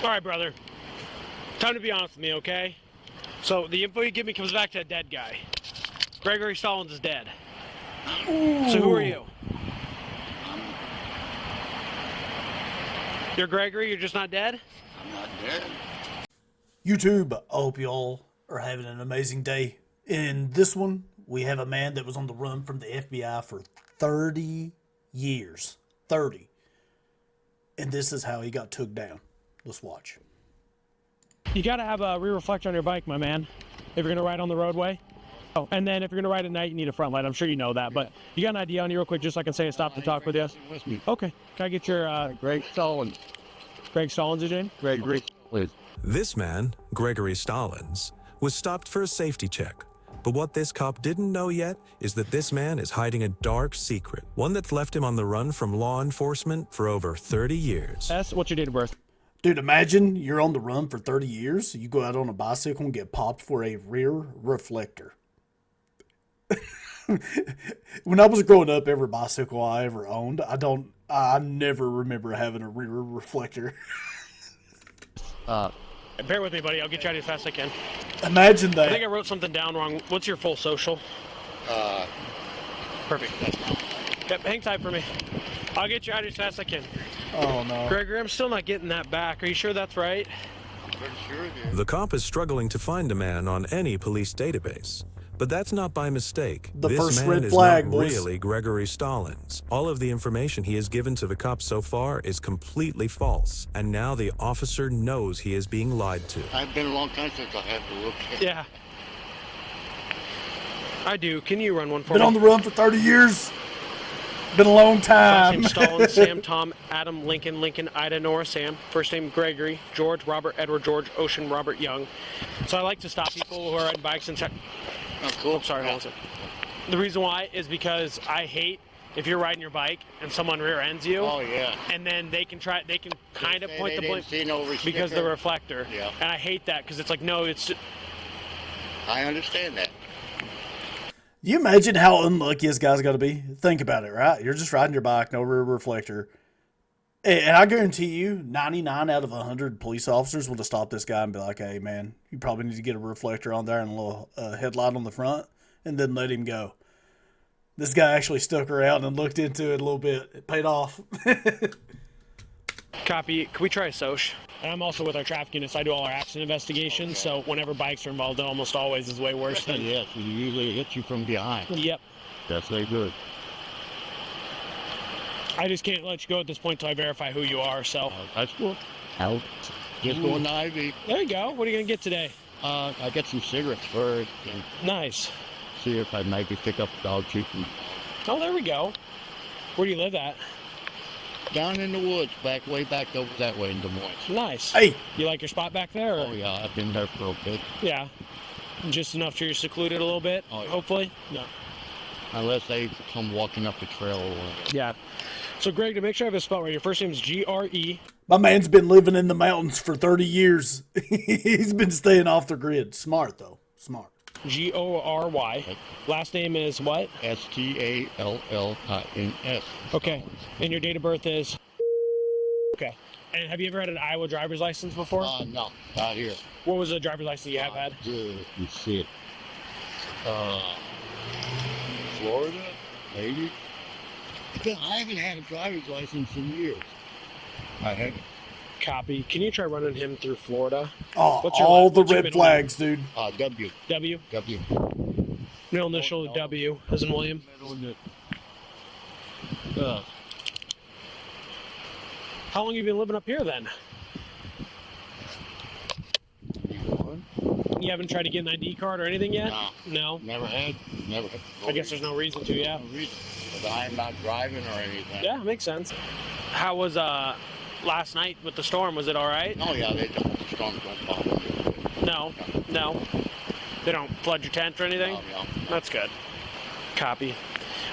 All right, brother. Time to be honest with me, okay? So the info you give me comes back to a dead guy. Gregory Stallings is dead. Ooh. So who are you? You're Gregory, you're just not dead? I'm not dead. YouTube, I hope y'all are having an amazing day. In this one, we have a man that was on the run from the FBI for 30 years. 30. And this is how he got took down. Let's watch. You gotta have a rear reflector on your bike, my man, if you're gonna ride on the roadway. Oh, and then if you're gonna ride at night, you need a front light. I'm sure you know that, but you got an idea on you real quick, just so I can say a stop to talk with you? Okay. Can I get your, Greg Stallings. Greg Stallings, is your name? Gregory, please. This man, Gregory Stallings, was stopped for a safety check. But what this cop didn't know yet is that this man is hiding a dark secret, one that's left him on the run from law enforcement for over 30 years. What's your date of birth? Dude, imagine you're on the run for 30 years. You go out on a bicycle and get popped for a rear reflector. When I was growing up, every bicycle I ever owned, I never remember having a rear reflector. Bear with me, buddy. I'll get you out as fast as I can. Imagine that. I think I wrote something down wrong. What's your full social? Perfect. Yep, hang tight for me. I'll get you out as fast as I can. Oh, no. Gregory, I'm still not getting that back. Are you sure that's right? I'm pretty sure it is. The cop is struggling to find a man on any police database. But that's not by mistake. The this first man red is flag, not boys. really Gregory Stallings. All of the information he has given to the cops so far is completely false. And now the officer knows he is being lied to. It's been a long time since I had to look at it. Yeah. I do. Can you run one for Been me? on the run for 30 years. Been a long Last time. name Stallings, Sam, Tom, Adam, Lincoln, Ida, Nora, Sam. First name Gregory, George, Robert, Edward, George, Ocean, Robert, Young. So I like to stop people who are riding bikes and check. Oh, cool. I'm sorry, hold on a second. The reason why is because I hate if you're riding your bike and someone rear ends you. Oh, yeah. And then they can kind of Say point they the blame didn't see no because of the sticker. reflector. Yeah. And I hate that because it's like, no, it's. I understand that. You imagine how unlucky this guy's got to be? Think about it, right? You're just riding your bike, no rear reflector. And I guarantee you, 99 out of 100 police officers would have stopped this guy and be like, hey, man, you probably need to get a reflector on there and a little headlight on the front, and then let him go. This guy actually stuck around and looked into it a little bit. It paid off. Copy. Can we try a soch? And I'm also with our traffic units. I do all our accident investigations, so whenever bikes are involved, it almost always is way worse than. Yes, it usually hits you from behind. Yep. That's very good. I just can't let you go at this point till I verify who you are, so. That's cool. Out. Just going to Ivy. There you go. What are you going to get today? I get some cigarettes first and Nice. see if I maybe pick up dog chicken. Oh, there we go. Where do you live at? Down in the woods, way back over that way in Des Moines. Nice. Hey, You like your spot back there? Or? Oh, yeah, I've been there for a bit. Yeah. Just enough to you're secluded a little bit, Oh, yeah. hopefully? No. Unless they come walking up the trail or whatever. Yeah. So, Greg, to make sure I have a spot right, your first name is G-R-E. my man's been living in the mountains for 30 years. He's been staying off the grid. Smart, though. Smart. G-O-R-Y. Last name is what? Stallins. Okay. And your date of birth is? Okay. And have you ever had an Iowa driver's license before? No, not here. What was the driver's license you have had? Good. You see it. Florida, maybe. I haven't had a driver's license in years. I haven't. Copy. Can you try running him through Florida? Oh, What's your all last- the what's your red middle flags, dude. W. W? W. Middle initial W, as in William. How long have you been living up here then? You haven't tried to get an ID card or anything yet? No. No? Never had. I guess there's no reason to, yeah. No reason. But I'm not driving or anything. Yeah, makes sense. How was last night with the storm? Was it all right? Oh, yeah, the storms don't bother me. No. They don't flood your tent or anything? No. That's good. Copy.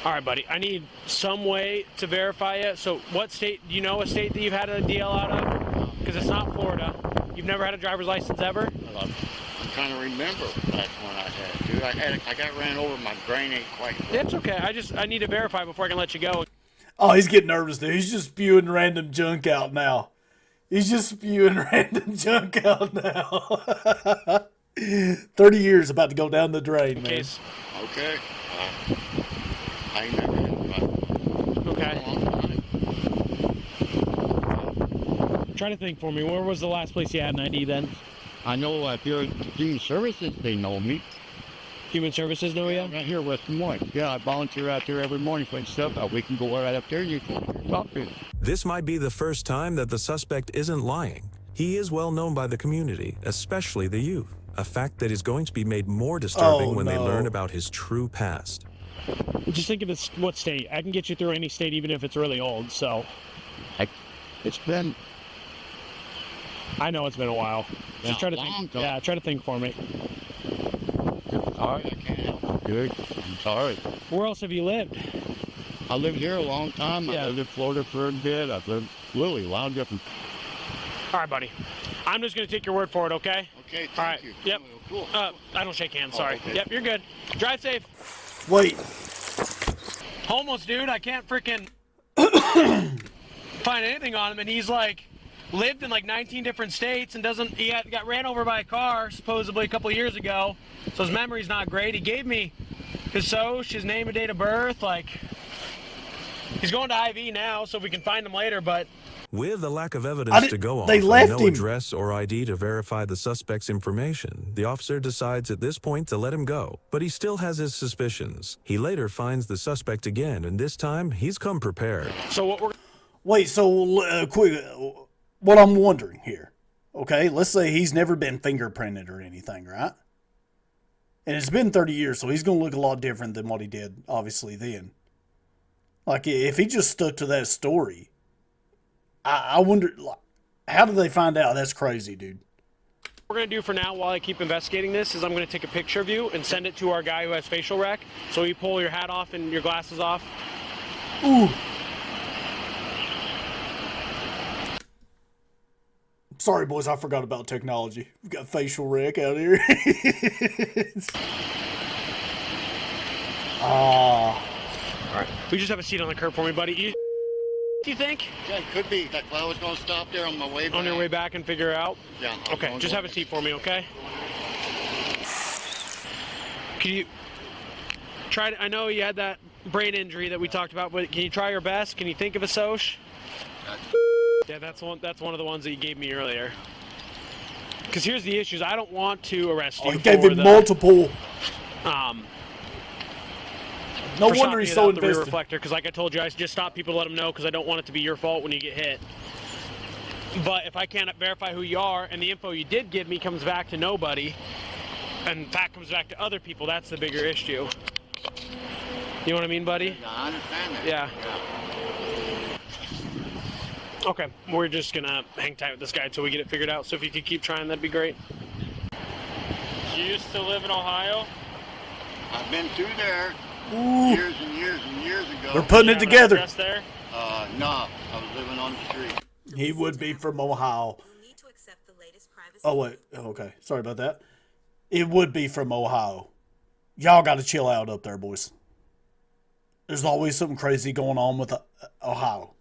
All right, buddy. I need some way to verify it. So what state, do you know a state that you've had a DL out of? Because it's not Florida. You've never had a driver's license ever? I'm trying to remember that's when I had it, dude. I got ran over. My brain ain't quite. It's okay. I need to verify before I can let you go. Oh, he's getting nervous, dude. He's just spewing random junk out now. He's just spewing random junk out now. 30 years about to go down the drain, In man. case. Okay. I ain't never been, but Okay. a long time. Try to think for me. Where was the last place you had an ID then? I know if you're Human Services, they know me. Human Services know you? Right here, West Des Moines. Yeah, I volunteer out there every morning putting stuff out. We can go right up there and you can talk to them. This might be the first time that the suspect isn't lying. He is well known by the community, especially the youth, a fact that is going to be made more disturbing when they learn about his true past. Just think of this, what state. I can get you through any state even if it's really old, so. It's been I know it's been a while. Yeah, Just try to long think. time. Yeah, try to think for me. sorry. I can't help you. Good. I'm sorry. Where else have you lived? I lived here a long time. Yeah. I lived in Florida for a bit. I've lived really a lot of different. All right, buddy. I'm just going to take your word for it, okay? Okay, thank All right. you. Yep. Cool. I don't shake hands, sorry. okay. Yep, you're good. Drive safe. Wait, Homeless dude, I can't freaking find anything on him, and he's like lived in like 19 different states and got ran over by a car supposedly a couple of years ago, so his memory's not great. He gave me his SOCH, his name and date of birth, like he's going to IV now so we can find him later, but With a lack of evidence to go on, they and left no him. address or ID to verify the suspect's information, the officer decides at this point to let him go. But he still has his suspicions. He later finds the suspect again, and this time he's come prepared. so what we're wait. So, quick. What I'm wondering here. Okay, let's say he's never been fingerprinted or anything, right? And it's been 30 years, so he's going to look a lot different than what he did, obviously, then. Like, if he just stuck to that story, I wonder, like, how did they find out? That's crazy, dude. we're going to do for now while I keep investigating this is I'm going to take a picture of you and send it to our guy who has facial rec. So you pull your hat off and your glasses off. Ooh. Sorry, boys, I forgot about technology. We've got facial rec out here. All right. We just have a seat on the curb for me, buddy. Do you think? Yeah, it could be. That's why I was going to stop there on my way back. On your way back and figure it out? Yeah. I'm Okay, gonna just go have a seat for me, okay? Can you try to, I know you had that brain injury that we talked about, but can you try your best? Can you think of a SOCH? Yeah, that's one of the ones that you gave me earlier. Because here's the issues. I don't want to arrest you Oh, he gave for him the, multiple. No for wonder he's stopping so without the rear invested. reflector, because like I told you, I just stop people to let them know because I don't want it to be your fault when you get hit. But if I can't verify who you are and the info you did give me comes back to nobody, and that comes back to other people, that's the bigger issue. You know what I mean, buddy? Yeah, I understand that. Yeah. Okay, we're just gonna hang tight with this guy until we get it figured out. So if you could keep trying, that'd be great. You used to live in Ohio? I've been through there Ooh. years and years and years ago. We're putting it together. There? No, I was living on the street. He would be from Ohio. You need to accept the latest privacy. Oh, wait. Okay. Sorry about that. It would be from Ohio. Y'all got to chill out up there, boys. There's always something crazy going on with Ohio.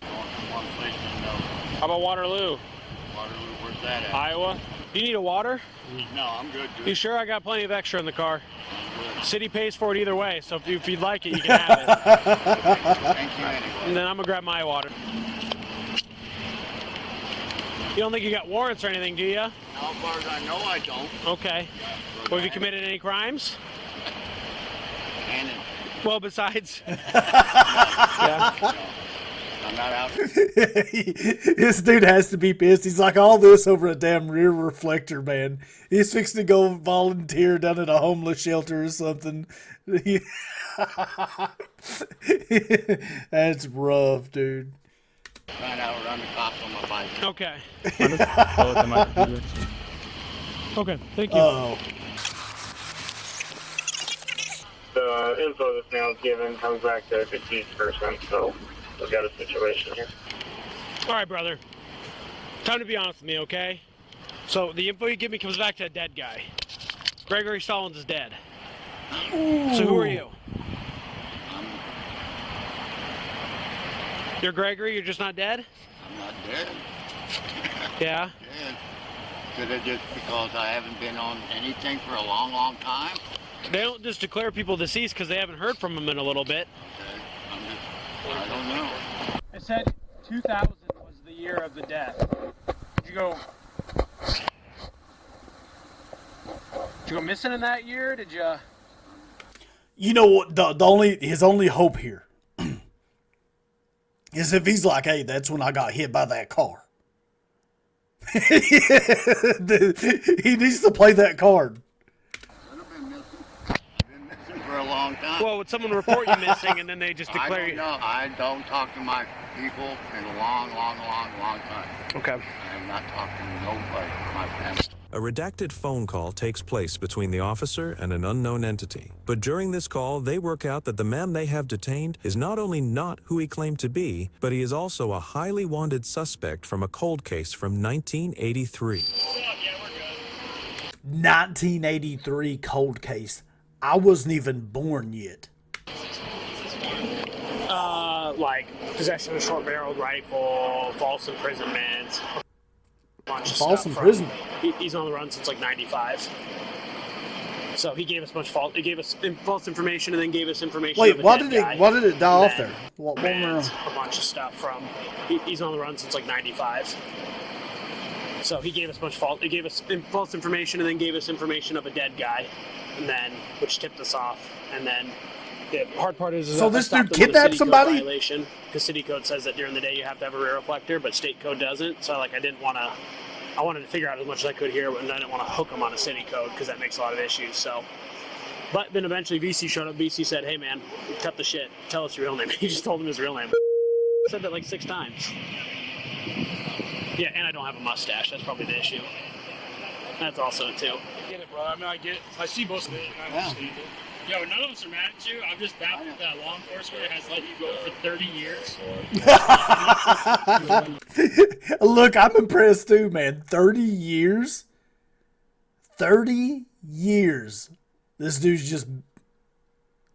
Going from one place to another. How about Waterloo? Waterloo, where's that at? Iowa? Do you need a water? No, I'm good, dude. You sure? I got plenty of extra in the car. I'm good. City pays for it either way, so if you'd like it, you can have it. Thank you anyway. And then I'm gonna grab my water. You don't think you got warrants or anything, do you? As far as I know, I don't. Okay. Well, have you committed any crimes? And Well, besides. Yeah. I'm not out. This dude has to be pissed. He's like, all this over a damn rear reflector, man. He's fixing to go volunteer down at a homeless shelter or something. That's rough, dude. Trying to outrun the cops on my bike. Okay. Okay, thank you. Oh, The info that's now given comes back to a deceased person, so we've got a situation here. All right, brother. Time to be honest with me, okay? So the info you give me comes back to a dead guy. Gregory Stallings is dead. So who are you? You're Gregory, you're just not dead? I'm not dead. Yeah. Yes. Could it just because I haven't been on anything for a long, long time? They don't just declare people deceased because they haven't heard from them in a little bit. Okay. I don't know. It said 2000 was the year of the death. Did you go missing in that year? Did you? You know what? His only hope here is if he's like, hey, that's when I got hit by that car. He needs to play that card. I've been missing for a long time. Well, would someone report you missing and then they just I declare don't you? know. I don't talk to my people in a long, long, long, long time. Okay. I'm not talking to nobody, my family. A redacted phone call takes place between the officer and an unknown entity. But during this call, they work out that the man they have detained is not only not who he claimed to be, but he is also a highly wanted suspect from a cold case from 1983. 1983 cold case. I wasn't even born yet. Like possession of a short-barreled rifle, false imprisonment, bunch of False stuff imprisonment. He's on the run since like '95. So he gave us false information and then gave us information. Wait, of a why dead did guy. it die off Then there? What went and wrong? a bunch of stuff from. He's on the run since like '95. So he gave us false information and then gave us information of a dead guy, and then which tipped us off, and then. The hard part is So I this stopped dude him with a kidnapped city code somebody? violation, because city code says that during the day you have to have a rear reflector, but state code doesn't. So like I wanted to figure out as much as I could here, and I didn't want to hook him on a city code because that makes a lot of issues. So, but then eventually VC showed up. VC said, "Hey man, cut the shit. Tell us your real name." He just told him his real name. Said that like 6 times. Yeah, and I don't have a mustache. That's probably the issue. That's also it too. I get it, bro. I mean, I see most of it, and I understand it. Yo, none of us are mad at you. I'm just baffled that law enforcement has let you go for 30 years. Look, I'm impressed too, man. 30 years? 30 years. This dude's just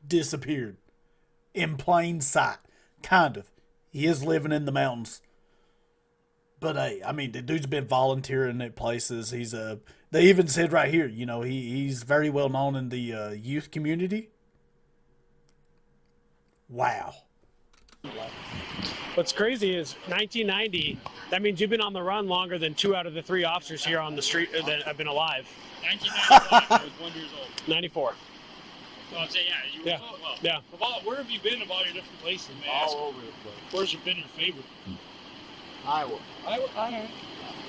disappeared. In plain sight. Kind of. He is living in the mountains. But hey, I mean, the dude's been volunteering at places. They even said right here, you know, he's very well known in the youth community. Wow. What's crazy is 1990. That means you've been on the run longer than 2 out of the 3 officers here on the street that have been alive. 1995, I was 1 year old. 94. So I'd say, yeah, you were Yeah. well. Yeah. Where have you been of all your different places, man? All over the place. Where's been your favorite? Iowa. I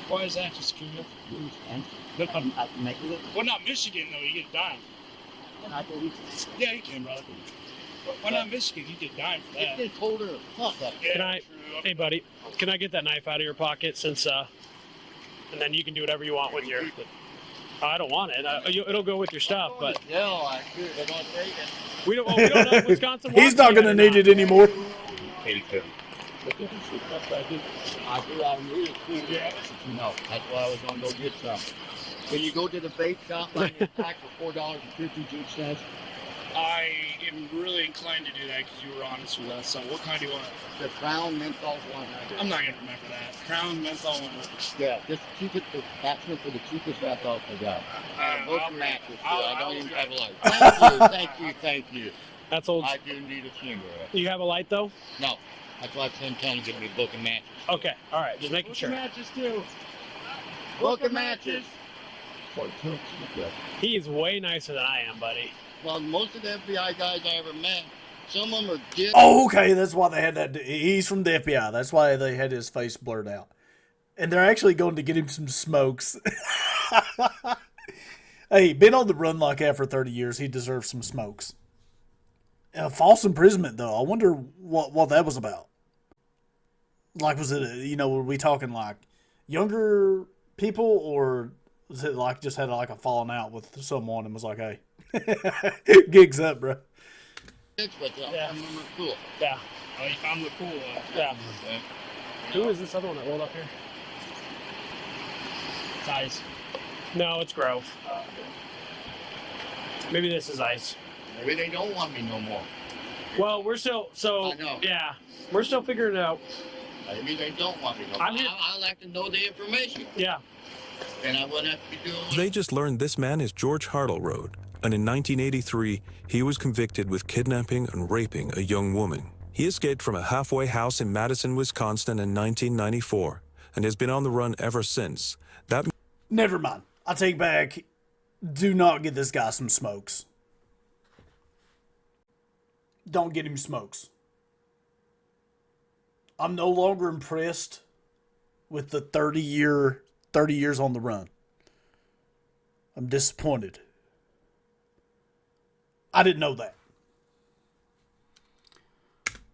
Why is that? Just curious. Well, not Michigan, though. You get dying. Yeah, you can, brother. Why not Michigan? You get dying for It's that. been colder than fuck up there. Can I, hey buddy, can I get that knife out of your pocket since, and then you can do whatever you want with your, I don't want it. It'll go with your stuff, but Hell, I should. They're gonna take it. we don't know if Wisconsin He's wants not it going to or need not. it anymore. 82. I need it too. Yeah. No, that's why I was gonna go get some. Can you go to the vape shop and get a pack for $4.52? I am really inclined to do that because you were honest with us. So what kind do you want? The Crown menthol one. I'm not going to remember that. Crown menthol one. Yeah, just cheapest attachment for the cheapest menthol I got. Both I'll- matches. Too. I'll- I don't I'll even grab have a light. Thank you. That's old. I do need a cigarette. You have a light though? No, that's why I'm telling to get me a book of matches. Okay, all right, just making sure. Matches too. Book of matches. He is way nicer than I am, buddy. Well, most of the FBI guys I ever met, some of them are dead. Oh, okay. That's why they had that. He's from the FBI. That's why they had his face blurred out. And they're actually going to get him some smokes. Hey, been on the run like that for 30 years. He deserves some smokes. False imprisonment, though. I wonder what that was about. Like, was it, were we talking like younger people, or was it like just had like a falling out with someone and was like, hey, gigs up, bro? But Yeah. I remember cool. Yeah, Oh, you found the cool one. yeah. Who is this other one that rolled up here? Size. No, it's Grove. Maybe this is Ice. Maybe they don't want me no more. Well, we're still I know. yeah, we're still figuring it out. Maybe they don't want to know. I'm here- I like to know the information, Yeah. and I wouldn't have to be doing. They just learned this man is George Hartleroad, and in 1983, he was convicted with kidnapping and raping a young woman. He escaped from a halfway house in Madison, Wisconsin in 1994, and has been on the run ever since. That Never mind. I take back. Do not get this guy some smokes. Don't get him smokes. I'm no longer impressed with the 30 years on the run. I'm disappointed. I didn't know that.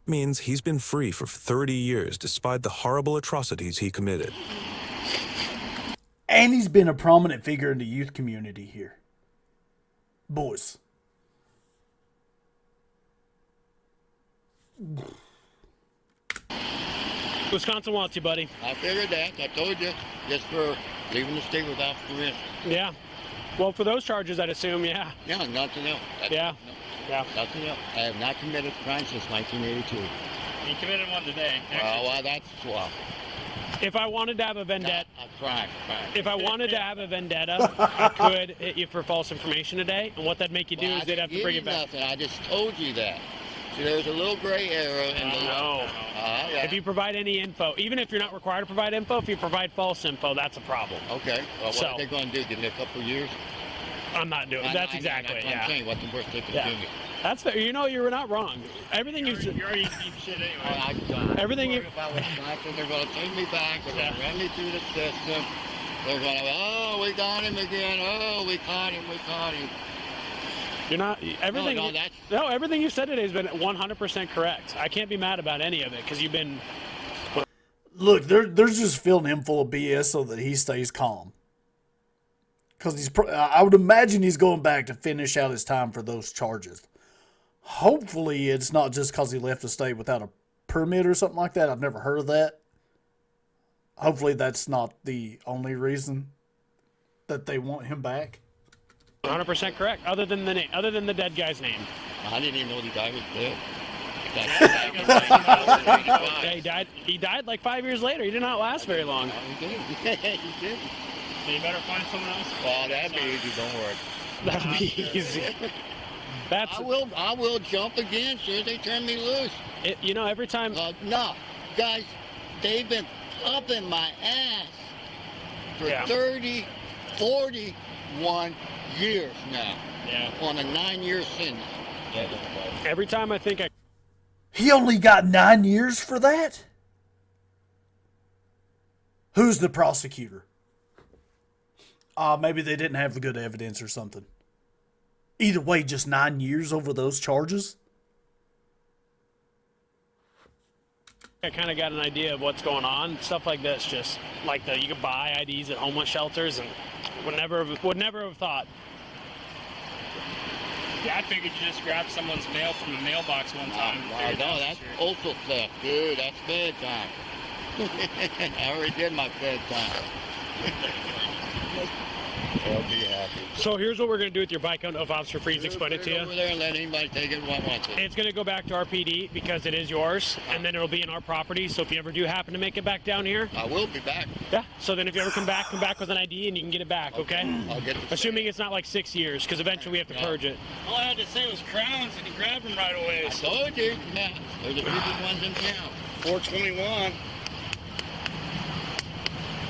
means he's been free for 30 years despite the horrible atrocities he committed. And he's been a prominent figure in the youth community here. Boys. Wisconsin wants you, buddy. I figured that. I told you. Just for leaving the state without permission. Yeah. Well, for those charges, I'd assume, yeah. Yeah, nothing else. Yeah. Yeah. Nothing else. I have not committed a crime since 1982. You committed one today. Well, that's well. If I wanted to have a vendetta, A crime. if I wanted to have a vendetta, I could hit you for false information today. And what that'd make you do Well, is they'd have to bring it back. Nothing. I just told you that. See, there's a little gray area in the law. No. Yeah. If you provide any info, even if you're not required to provide info, if you provide false info, that's a problem. Okay. Well, what So- are they going to do? Give me a couple of years? I'm not doing. That's exactly. That's what Yeah. I'm saying. What's the worst they can Yeah. do me? That's fair. You know, you're not wrong. Everything You're you already deep shit anyway. Everything you- About Wisconsin, they're going to take me back. They're going to run me through the system. They're going to, oh, we got him again. Oh, we caught him. We caught him. You're not everything. No, that's- No, everything you said today has been 100% correct. I can't be mad about any of it because you've been. Look, they're just filling him full of BS so that he stays calm. Because I would imagine he's going back to finish out his time for those charges. Hopefully, it's not just because he left the state without a permit or something like that. I've never heard of that. Hopefully, that's not the only reason that they want him back. 100% correct. Other than the name, other than the dead guy's name. I didn't even know the guy was dead. Yeah, he died. He died like 5 years later. He did not last very long. He did. So you better find someone else. Well, that'd be easy. Don't worry. That'd be easy. That's I will jump again as soon as they turn me loose. it. You know, every time. No, guys, they've been up in my ass for Yeah. 30, 41 years now. Yeah. On a 9-year sentence. Every time I think I. He only got 9 years for that? Who's the prosecutor? Maybe they didn't have the good evidence or something. Either way, just 9 years over those charges? I kind of got an idea of what's going on. Stuff like this, just like you can buy IDs at homeless shelters, and would never have thought. Yeah, I figured you just grabbed someone's mail from the mailbox one time. Wow, no, that's also theft, dude. That's bad time. I already did my bad time. I'll be happy. So here's what we're going to do with your bike. I don't know if Officer Freeze explained it to Put it you. over there and let anybody take it what wants it. It's going to go back to our PD because it is yours, and then it'll be in our property. So if you ever do happen to make it back down here, I will be back. yeah. So then if you ever come back with an ID and you can get it back, okay? I'll get it. Assuming it's not like 6 years, because eventually we have to purge it. All I had to say was crowns, and he grabbed them right away. I So told you. Yeah, they're the biggest ones in town. 421.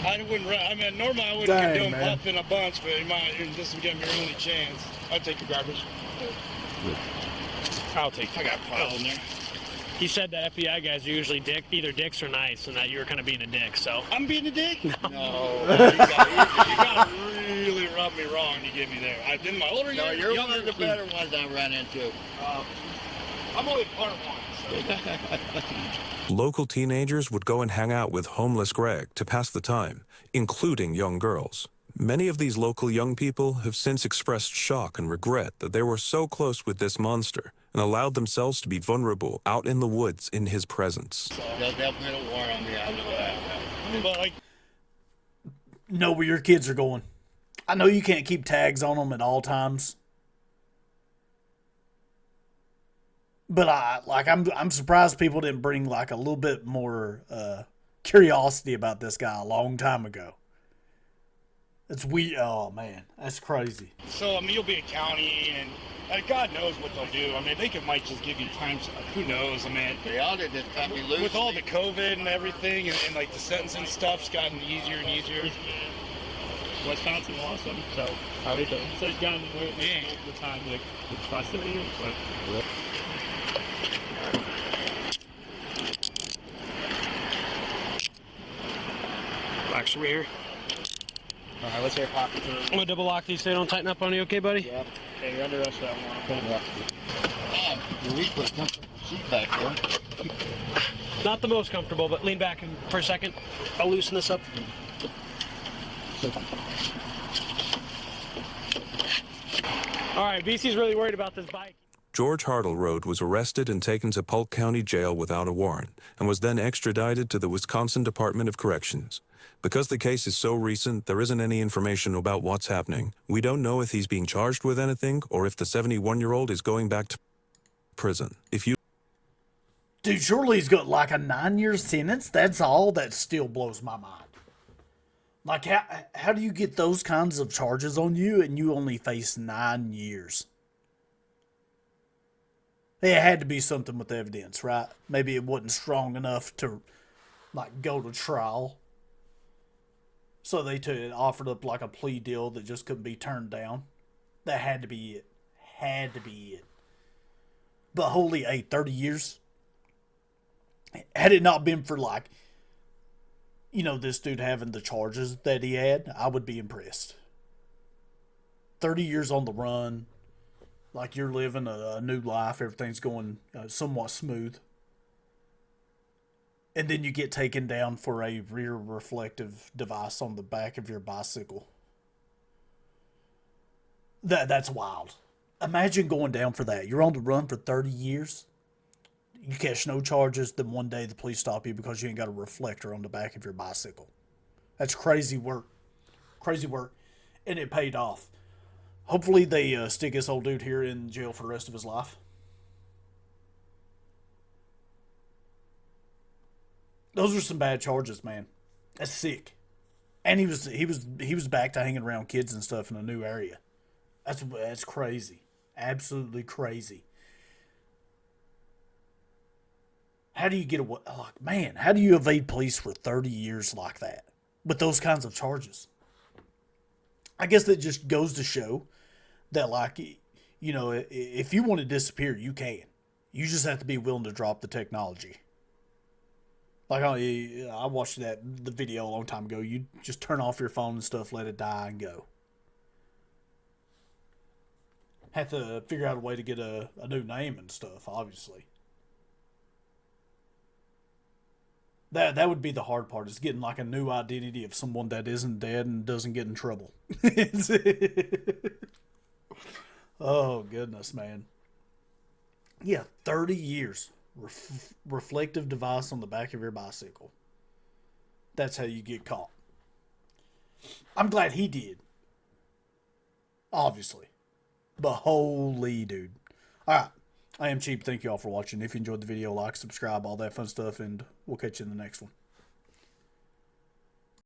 I wouldn't. I mean, normally I wouldn't Dang, do him man. puff in a bunch, but this is gonna be your only chance. I'll take the garbage. I'll take I got piles in there. He said that FBI guys are usually either dicks or nice, and that you were kind of being a dick. So I'm being a dick. No, you got really rubbed me wrong. You get me there. I did my older No, years. you're younger one of the better ones I ran into. I'm only part one. So. Local teenagers would go and hang out with homeless Greg to pass the time, including young girls. Many of these local young people have since expressed shock and regret that they were so close with this monster and allowed themselves to be vulnerable out in the woods in his presence. They'll definitely put a war on me after that. But like, Know where your kids are going. I know you can't keep tags on them at all times. But I'm surprised people didn't bring like a little bit more curiosity about this guy a long time ago. It's weird. Oh man, that's crazy. So I mean, you'll be a county, and God knows what they'll do. I mean, might just give you time. Who knows? I mean, They ought to just cut me loose. with all the COVID and everything, and like the sentencing stuff's gotten easier and easier. Wisconsin lost them, so it's gotten the time like it's fascinating. But actually, here. All right, let's hear pop. I'm gonna double lock these so they don't tighten up on you, okay, buddy? Yeah. Hey, you're under us that one. Okay. Yeah. We put a seat back there. Not the most comfortable, but lean back for a second. I'll loosen this up. All right, BC's really worried about this bike. George Hartleroad was arrested and taken to Polk County Jail without a warrant and was then extradited to the Wisconsin Department of Corrections. Because the case is so recent, there isn't any information about what's happening. We don't know if he's being charged with anything or if the 71-year-old is going back to prison. Dude, surely he's got like a 9-year sentence. That's all. That still blows my mind. Like, how do you get those kinds of charges on you and you only face 9 years? It had to be something with evidence, right? Maybe it wasn't strong enough to, like, go to trial. So they offered up, like, a plea deal that just couldn't be turned down. That had to be it. Had to be it. But holy, 30 years? Had it not been for, like, you know, this dude having the charges that he had, I would be impressed. 30 years on the run. Like, you're living a new life. Everything's going somewhat smooth. And then you get taken down for a rear reflective device on the back of your bicycle. That's wild. Imagine going down for that. You're on the run for 30 years. You catch no charges, then one day the police stop you because you ain't got a reflector on the back of your bicycle. That's crazy work. Crazy work. And it paid off. Hopefully they stick this old dude here in jail for the rest of his life. Those are some bad charges, man. That's sick. And he was back to hanging around kids and stuff in a new area. That's crazy. Absolutely crazy. How do you get away? Like, man, how do you evade police for 30 years like that with those kinds of charges? I guess that just goes to show that, like, you know, if you want to disappear, you can. You just have to be willing to drop the technology. Like, I watched the video a long time ago. You just turn off your phone and stuff, let it die, and go. Have to figure out a way to get a new name and stuff, obviously. That would be the hard part, is getting like a new identity of someone that isn't dead and doesn't get in trouble. Oh, goodness, man. Yeah, 30 years. Reflective device on the back of your bicycle. That's how you get caught. I'm glad he did. Obviously. But holy dude. Alright. I am Cheap. Thank you all for watching. If you enjoyed the video, like, subscribe, all that fun stuff, and we'll catch you in the next one.